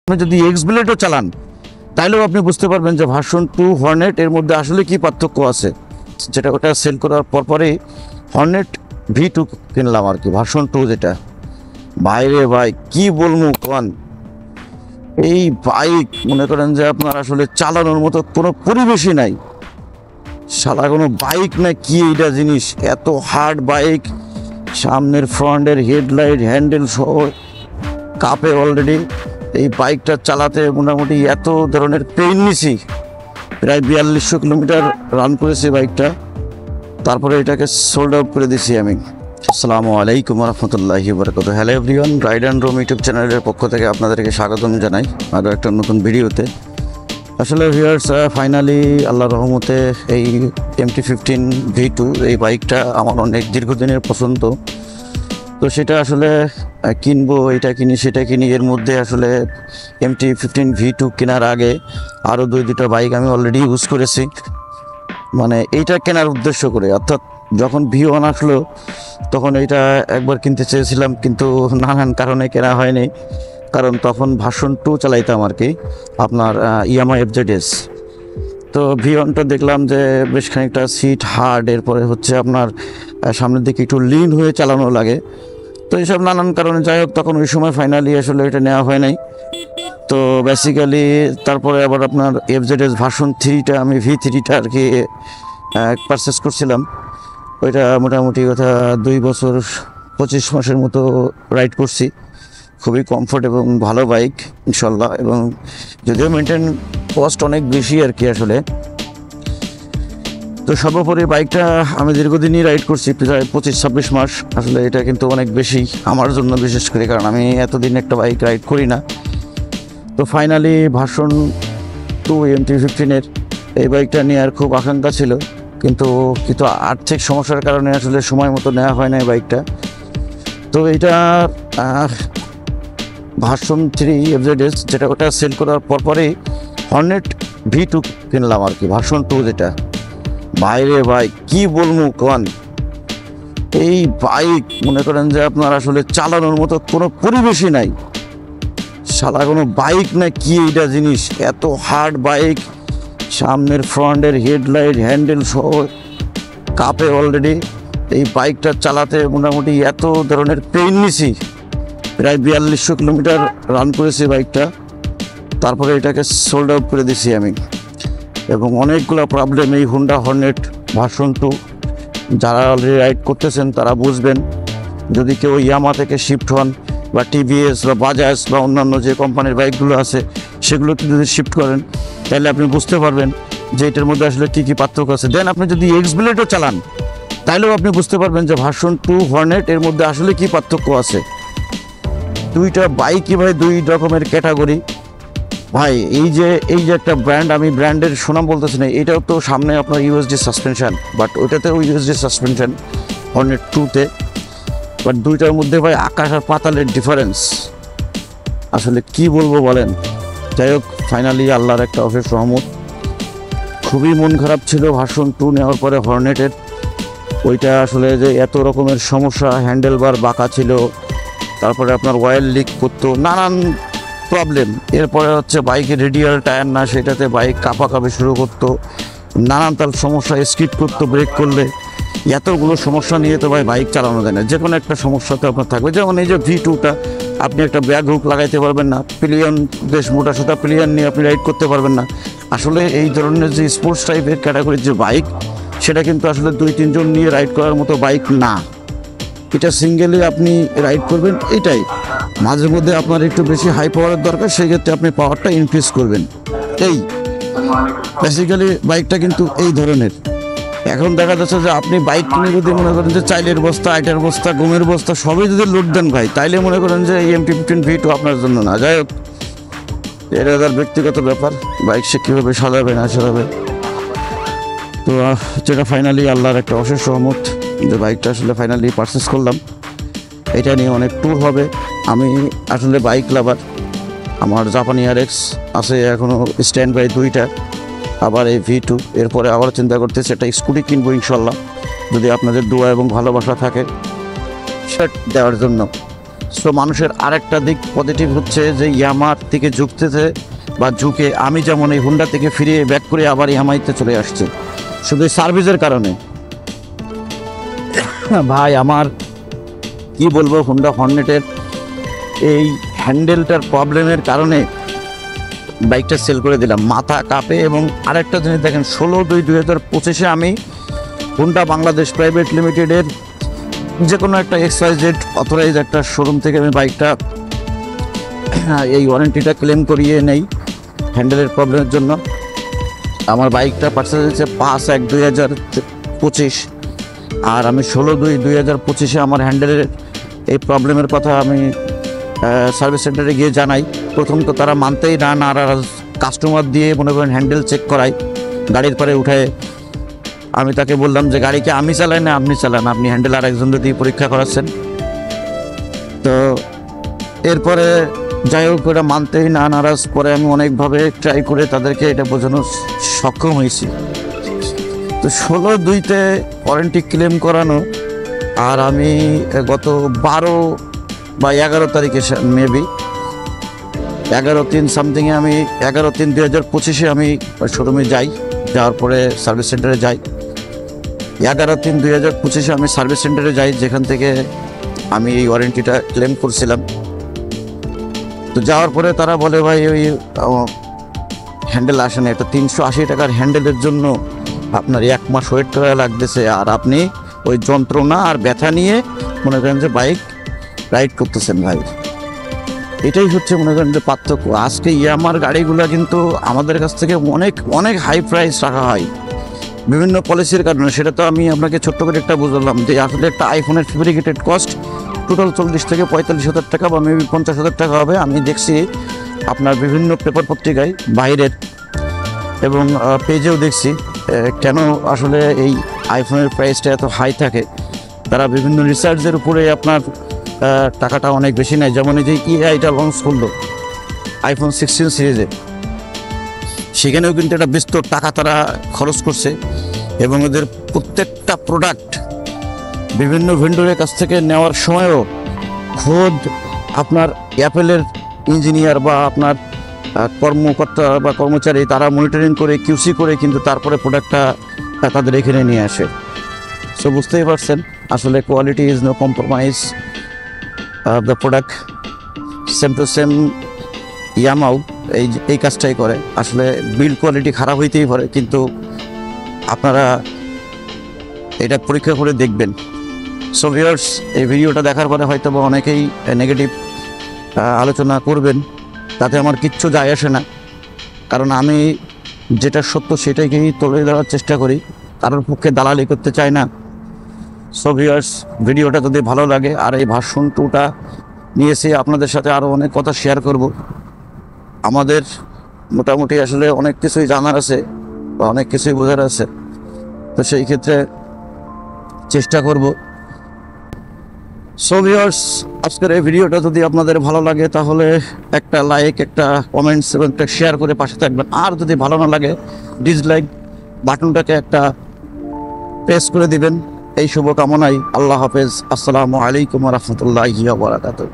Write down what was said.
আপনি যদি এক্স ব্লেডও চালান তাইলেও আপনি বুঝতে পারবেন যে ভার্সন 2 হর্নেট এর মধ্যে আসলে কি পার্থক্য আছে। যেটা ওটা সেল করার পরপরই হর্নেট V2 কিনলাম আর কি, ভার্সন 2 যেটা। বাইরে ভাই কি বলবো কন, এই বাইক মনে করেন যে আপনার আসলে চালানোর মতো কোনো পরিবেশই নাই। সারা কোনো বাইক না কি এইটা জিনিস, এত হার্ড বাইক। সামনের ফ্রন্টের হেডলাইট হ্যান্ডেল সহ কাপে অলরেডি। এই বাইকটা চালাতে মোটামুটি এত ধরনের পেইন নিছি, প্রায় 4200 কিলোমিটার রান করেছি বাইকটা, তারপরে এটাকে সোল্ড আউট করে দিছি আমি। আসসালামু আলাইকুম রহমতুল্লাহি বারাকাতুহু। Hello everyone, ride and roam YouTube চ্যানেলের পক্ষ থেকে আপনাদেরকে স্বাগতম জানাই আরও একটা নতুন ভিডিওতে। আসলে ভিউয়ার্স, ফাইনালি আল্লাহর রহমতে এই MT-15 V2 এই বাইকটা আমার অনেক দীর্ঘদিনের পছন্দ। তো সেটা আসলে কিনবো, এটা কিনি সেটা কিনি, এর মধ্যে আসলে MT-15 V2 কেনার আগে আরও দুইটা বাইক আমি অলরেডি ইউজ করেছি, মানে এইটা কেনার উদ্দেশ্য করে। অর্থাৎ যখন V1 আসলো তখন এইটা একবার কিনতে চেয়েছিলাম, কিন্তু নানান কারণে কেনা হয়নি। কারণ তখন ভার্সন 2 চালাইতাম আর কি, আপনার ইয়ামাহা FZS। তো V1টা দেখলাম যে বেশ খানিকটা সিট হার্ড, এরপরে হচ্ছে আপনার সামনের দিকে একটু লিন হয়ে চালানো লাগে। তো এইসব নানান কারণে যাই হোক, তখন ওই সময় ফাইনালি আসলে এটা নেওয়া হয় নাই। তো বেসিক্যালি তারপরে আবার আপনার FZS ভার্সন 3টা আমি V3টা আর কি পারচেস করছিলাম। ওইটা মোটামুটি কথা 2 বছর 25 মাসের মতো রাইড করছি। খুবই কমফোর্ট এবং ভালো বাইক ইনশাল্লাহ, এবং যদিও মেনটেন কস্ট অনেক বেশি আর কি আসলে। তো সর্বোপরি বাইকটা আমি দীর্ঘদিনই রাইড করছি, প্রায় 25-26 মাস। আসলে এটা কিন্তু অনেক বেশি আমার জন্য, বিশেষ করে কারণ আমি এতদিন একটা বাইক রাইড করি না। তো ফাইনালি ভার্সন 2 MT-15-এর এই বাইকটা নেওয়ার খুব আকাঙ্ক্ষা ছিল, কিন্তু আর্থিক সমস্যার কারণে আসলে সময় মতো নেওয়া হয় না এই বাইকটা। তো এইটা ভার্সন 3 FZS যেটা ওটা সেল করার পরপরই হর্নেট V2 কিনলাম আর কি, ভার্সন 2 যেটা। বাইরে ভাই কি বলবো কন, এই বাইক মনে করেন যে আপনার আসলে চালানোর মতো কোনো পরিবেশই নাই। সারা কোনো বাইক না কি এইটা জিনিস, এত হার্ড বাইক। সামনের ফ্রন্টের হেডলাইট হ্যান্ডেল সহ কাপে অলরেডি। এই বাইকটা চালাতে মোটামুটি এত ধরনের পেইন নিছি, প্রায় 4200 কিলোমিটার রান করেছি বাইকটা, তারপরে এটাকে সোল্ড আউট করে দিছি আমি। এবং অনেকগুলো প্রবলেম এই হুন্ডা হর্নেট ভার্সন 2 যারা অলরেডি রাইড করতেছেন তারা বুঝবেন। যদি কেউ ইয়ামাহা থেকে শিফট হন বা TVS বা বাজাজ বা অন্যান্য যে কোম্পানির বাইকগুলো আছে সেগুলোতে যদি শিফট করেন তাহলে আপনি বুঝতে পারবেন যে এটার মধ্যে আসলে কী কী পার্থক্য আছে। দেন আপনি যদি এক্স ব্লেডও চালান তাইলেও আপনি বুঝতে পারবেন যে ভার্সন 2 হর্নেট এর মধ্যে আসলে কী পার্থক্য আছে। দুইটা বাইকই ভাই দুই রকমের ক্যাটাগরি ভাই। এই যে একটা ব্র্যান্ড, আমি ব্র্যান্ডের সুনাম বলতেছি না, এটাও তো সামনে আপনার USD সাসপেনশন, বাট ওইটাতেও USD সাসপেনশন হর্নেট 2তে। বাট দুইটার মধ্যে ভাই আকাশ আর পাতালের ডিফারেন্স, আসলে কি বলবো বলেন। যাই হোক, ফাইনালি আল্লাহর একটা অশেষ রহমত। খুবই মন খারাপ ছিল ভার্সন 2 নেওয়ার পরে হর্নেটের। ওইটা আসলে যে এত রকমের সমস্যা, হ্যান্ডেল বার বাঁকা ছিল, তারপরে আপনার অয়েল লিক করতো, নানান প্রবলেম। এরপরে হচ্ছে বাইকের রেডিয়াল টায়ার না, সেটাতে বাইক কাঁপাকাঁপি শুরু করতো, নানান তার সমস্যা, স্কিড করতো ব্রেক করলে। এতগুলো সমস্যা নিয়ে তো ভাই বাইক চালানো যায় না, যে কোনো একটা সমস্যা তো আপনার থাকবে। যেমন এই যে V2টা, আপনি একটা ব্যাগ হুক লাগাইতে পারবেন না, পিলিয়ন বেশ মোটা সোটা পিলিয়ন নিয়ে আপনি রাইড করতে পারবেন না। আসলে এই ধরনের যে স্পোর্টস টাইপের ক্যাটাগরির যে বাইক, সেটা কিন্তু আসলে 2-3 জন নিয়ে রাইড করার মতো বাইক না। এটা সিঙ্গেলি আপনি রাইড করবেন, এটাই। মাঝে মধ্যে আপনার একটু বেশি হাই পাওয়ারের দরকার, সেই ক্ষেত্রে আপনি পাওয়ারটা ইনক্রিজ করবেন। এই বেসিক্যালি বাইকটা কিন্তু এই ধরনের। এখন দেখা যাচ্ছে যে আপনি বাইক কিনে যদি মনে করেন যে চাইলের বস্তা, আইটার বস্তা, গমের বস্তা সবই যদি লোড দেন ভাই, তাইলে মনে করেন যে এই MT-15 V2 আপনার জন্য না। যাই হোক, এটা তার ব্যক্তিগত ব্যাপার, বাইক সে কীভাবে সাজাবে না সাজাবে। তো যেটা ফাইনালি আল্লাহর একটা অশেষ রহমত যে বাইকটা আসলে ফাইনালি পারচেস করলাম। এটা নিয়ে অনেক ট্যুর হবে। আমি আসলে বাইক লাভার, আমার জাপানি RX আছে এখনও স্ট্যান্ড বাই 2টা, আবার এই V2। এরপরে আবার চিন্তা করতেছি একটা স্কুটি কিনবো ইনশাল্লাহ, যদি আপনাদের দোয়া এবং ভালোবাসা থাকে সেট দেওয়ার জন্য। সো মানুষের আরেকটা দিক পজিটিভ হচ্ছে যে ইয়ামার থেকে ঝুঁকতেছে বা ঝুঁকে আমি যেমন এই হুন্ডা থেকে ফিরিয়ে ব্যাক করে আবার ইয়ামাইতে চলে আসছি শুধু সার্ভিসের কারণে। ভাই আমার কি বলবো, হুন্ডা হর্নেটের এই হ্যান্ডেলটার প্রবলেমের কারণে বাইকটা সেল করে দিলাম, মাথা কাঁপে। এবং আরেকটা জিনিস দেখেন, 16/2/2025 আমি হুন্ডা বাংলাদেশ প্রাইভেট লিমিটেডের যে কোনো একটা XYZ অথরাইজ একটা শোরুম থেকে আমি বাইকটা এই ওয়ারেন্টিটা ক্লেম করিয়ে নেই হ্যান্ডেলের প্রবলেমের জন্য। আমার বাইকটা পার্সেস হয়েছে 5/1/2025, আর আমি 16/2/2025 আমার হ্যান্ডেলের এই প্রবলেমের কথা আমি সার্ভিস সেন্টারে গিয়ে জানাই। প্রথম তো তারা মানতেই না, আর কাস্টমার দিয়ে মনে করেন হ্যান্ডেল চেক করাই, গাড়ির পরে উঠায়। আমি তাকে বললাম যে গাড়িকে আমি চালাই না আপনি চালান, আপনি হ্যান্ডেল আর একজন দিয়ে পরীক্ষা করাচ্ছেন। তো এরপরে যাই হোক ওটা মানতেই না, নারাজ। পরে আমি অনেকভাবে ট্রাই করে তাদেরকে এটা বোঝানোর সক্ষম হয়েছি। তো 16/2-তে ওয়ারেন্টি ক্লেম করানো, আর আমি গত 12 বা 11 তারিখে মেবি 11/3 সামথিংয়ে আমি 11/3/2025 আমি শোরুমে যাই, যাওয়ার পরে সার্ভিস সেন্টারে যাই। 11/3/2025 আমি সার্ভিস সেন্টারে যাই, যেখান থেকে আমি এই ওয়ারেন্টিটা ক্লেম করছিলাম। তো যাওয়ার পরে তারা বলে ভাই ওই হ্যান্ডেল আসে না, এটা 380 টাকার হ্যান্ডেলের জন্য আপনার 1 মাস ওয়েট করা লাগতেছে, আর আপনি ওই যন্ত্রণা আর ব্যথা নিয়ে মনে করেন যে বাইক রাইড করতেছেন। ভাই এটাই হচ্ছে মনে করেন যে পার্থক্য। আজকে ইয়ামার গাড়িগুলো কিন্তু আমাদের কাছ থেকে অনেক অনেক হাই প্রাইস রাখা হয় বিভিন্ন পলিসির কারণে। সেটা তো আমি আপনাকে ছোট্ট করে একটা বুঝলাম যে আসলে একটা আইফোনের ফেব্রিকেটেড কস্ট টোটাল 40 থেকে 45,000 টাকা বা মেবি 50,000 টাকা হবে। আমি দেখছি আপনার বিভিন্ন পেপার পত্রিকায় বাইরের এবং পেজেও দেখছি কেন আসলে এই আইফোনের প্রাইসটা এত হাই থাকে। তারা বিভিন্ন রিসার্চের উপরে আপনার টাকাটা অনেক বেশি নেয়। যেমন এই যে EIটা লঞ্চ করলো আইফোন 16 সিরিজে, সেখানেও কিন্তু একটা বিস্তর টাকা তারা খরচ করছে, এবং ওদের প্রত্যেকটা প্রোডাক্ট বিভিন্ন ভেন্ডরের কাছ থেকে নেওয়ার সময়ও খোদ আপনার অ্যাপেলের ইঞ্জিনিয়ার বা আপনার কর্মকর্তা বা কর্মচারী তারা মনিটরিং করে QC করে কিন্তু তারপরে প্রোডাক্টটা তাদের এখানে নিয়ে আসে। সো বুঝতেই পারছেন আসলে quality is no compromise the product. Same to same ইয়ামাও এই কাজটাই করে। আসলে বিল্ড কোয়ালিটি খারাপ হইতেই পারে, কিন্তু আপনারা এটা পরীক্ষা করে দেখবেন। সো ভিউয়ার্স, এই ভিডিওটা দেখার পরে হয়তো বা অনেকেই নেগেটিভ আলোচনা করবেন, তাতে আমার কিচ্ছু যায় আসে না, কারণ আমি যেটা সত্য সেটাকেই তুলে ধরার চেষ্টা করি, কারোর পক্ষে দালালি করতে চাই না। সো ভিউয়ার্স, ভিডিওটা যদি ভালো লাগে, আর এই ভার্সন 2টা নিয়েছি আপনাদের সাথে আরও অনেক কথা শেয়ার করব। আমাদের মোটামুটি আসলে অনেক কিছুই জানার আছে বা অনেক কিছুই বোঝার আছে, তো সেই ক্ষেত্রে চেষ্টা করব। সো ভিউয়ার্স, আজকের এই ভিডিওটা যদি আপনাদের ভালো লাগে তাহলে একটা লাইক, একটা কমেন্টস এবং একটা শেয়ার করে পাশে থাকবেন। আর যদি ভালো না লাগে ডিসলাইক বাটনটাকে একটা প্রেস করে দিবেন। এই শুভকামনায় আল্লাহ হাফেজ। আসসালামু আলাইকুম ওয়া রাহমাতুল্লাহি ওয়া বারাকাতুহু।